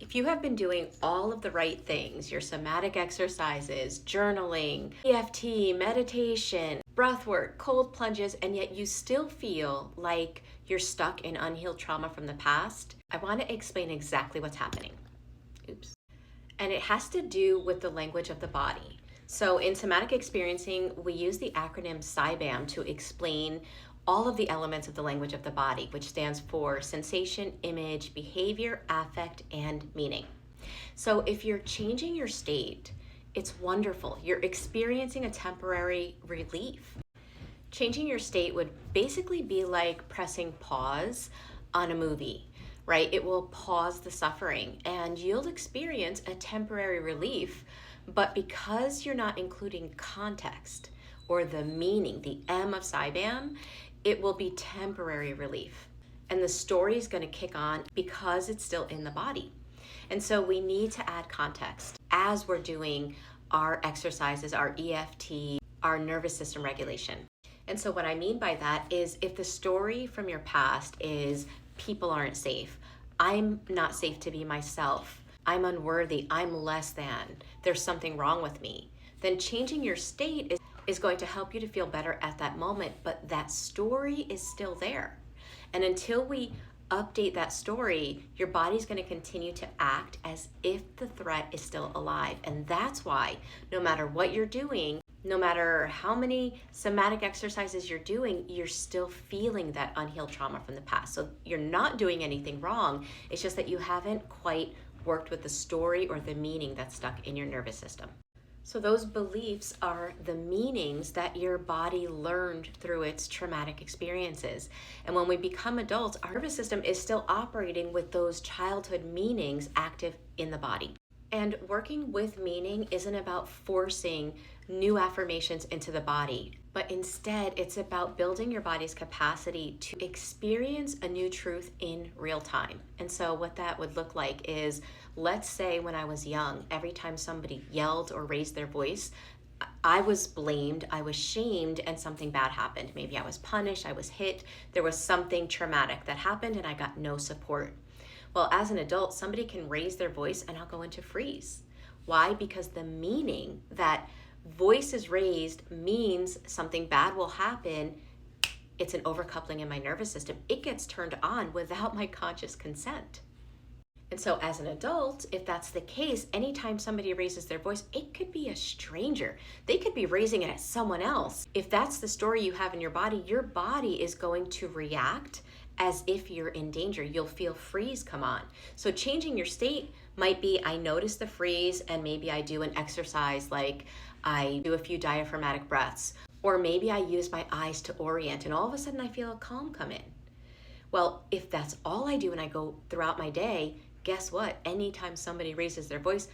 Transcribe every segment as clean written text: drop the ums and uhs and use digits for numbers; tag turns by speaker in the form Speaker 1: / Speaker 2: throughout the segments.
Speaker 1: If you have been doing all of the right things, your somatic exercises, journaling, EFT, meditation, breath work, cold plunges, and yet you still feel like you're stuck in unhealed trauma from the past, I want to explain exactly what's happening. Oops. And it has to do with the language of the body. So in somatic experiencing, we use the acronym SIBAM to explain all of the elements of the language of the body, which stands for sensation, image, behavior, affect, and meaning. So if you're changing your state, it's wonderful. You're experiencing a temporary relief. Changing your state would basically be like pressing pause on a movie, right? It will pause the suffering and you'll experience a temporary relief, but because you're not including context or the meaning, the M of SIBAM, it will be temporary relief. And the story is going to kick on because it's still in the body. And so we need to add context as we're doing our exercises, our EFT, our nervous system regulation. And so what I mean by that is if the story from your past is people aren't safe, I'm not safe to be myself, I'm unworthy, I'm less than, there's something wrong with me, then changing your state is going to help you to feel better at that moment, but that story is still there. And until we update that story, your body's going to continue to act as if the threat is still alive. And that's why no matter what you're doing, no matter how many somatic exercises you're doing, you're still feeling that unhealed trauma from the past. So you're not doing anything wrong. It's just that you haven't quite worked with the story or the meaning that's stuck in your nervous system. So those beliefs are the meanings that your body learned through its traumatic experiences. And when we become adults, our nervous system is still operating with those childhood meanings active in the body. And working with meaning isn't about forcing new affirmations into the body, but instead it's about building your body's capacity to experience a new truth in real time. And so what that would look like is, let's say when I was young, every time somebody yelled or raised their voice, I was blamed, I was shamed, and something bad happened. Maybe I was punished, I was hit, there was something traumatic that happened and I got no support. Well, as an adult, somebody can raise their voice and I'll go into freeze. Why? Because the meaning that voice is raised means something bad will happen. It's an overcoupling in my nervous system. It gets turned on without my conscious consent. And so as an adult, if that's the case, anytime somebody raises their voice, it could be a stranger. They could be raising it at someone else. If that's the story you have in your body is going to react as if you're in danger. You'll feel freeze come on. So changing your state might be, I notice the freeze and maybe I do an exercise like I do a few diaphragmatic breaths, or maybe I use my eyes to orient and all of a sudden I feel a calm come in. Well, if that's all I do and I go throughout my day, guess what? Anytime somebody raises their voice,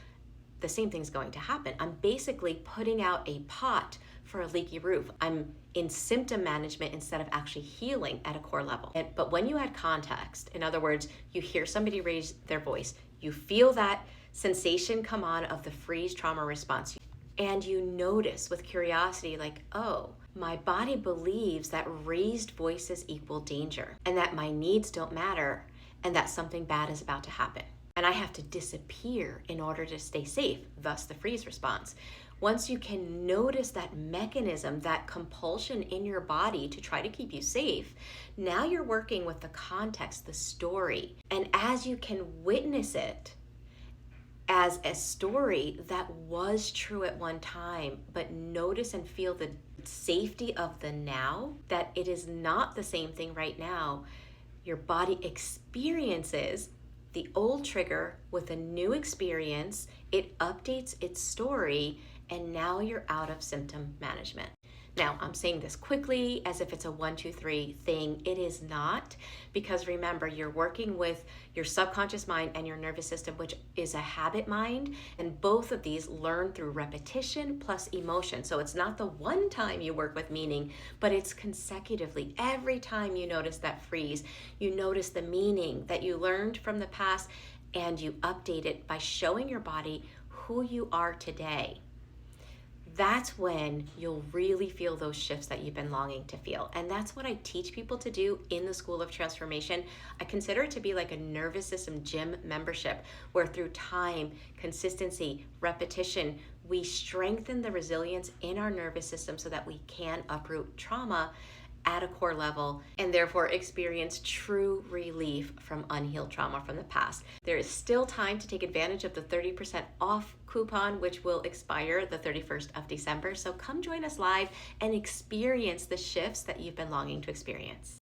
Speaker 1: the same thing's going to happen. I'm basically putting out a pot for a leaky roof. I'm in symptom management instead of actually healing at a core level. But when you add context, in other words, you hear somebody raise their voice, you feel that sensation come on of the freeze trauma response, and you notice with curiosity, like, oh, my body believes that raised voices equal danger and that my needs don't matter and that something bad is about to happen. And I have to disappear in order to stay safe, thus the freeze response. Once you can notice that mechanism, that compulsion in your body to try to keep you safe, now you're working with the context, the story. And as you can witness it as a story that was true at one time, but notice and feel the safety of the now, that it is not the same thing right now, your body experiences the old trigger with a new experience, it updates its story, and now you're out of symptom management. Now, I'm saying this quickly as if it's a 1, 2, 3 thing. It is not, because remember, you're working with your subconscious mind and your nervous system, which is a habit mind, and both of these learn through repetition plus emotion. So it's not the one time you work with meaning, but it's consecutively. Every time you notice that freeze, you notice the meaning that you learned from the past, and you update it by showing your body who you are today. that's when you'll really feel those shifts that you've been longing to feel. And that's what I teach people to do in the School of Transformation. I consider it to be like a nervous system gym membership, where through time, consistency, repetition, we strengthen the resilience in our nervous system so that we can uproot trauma at a core level and therefore experience true relief from unhealed trauma from the past. There is still time to take advantage of the 30% off coupon, which will expire the 31st of December. So come join us live and experience the shifts that you've been longing to experience.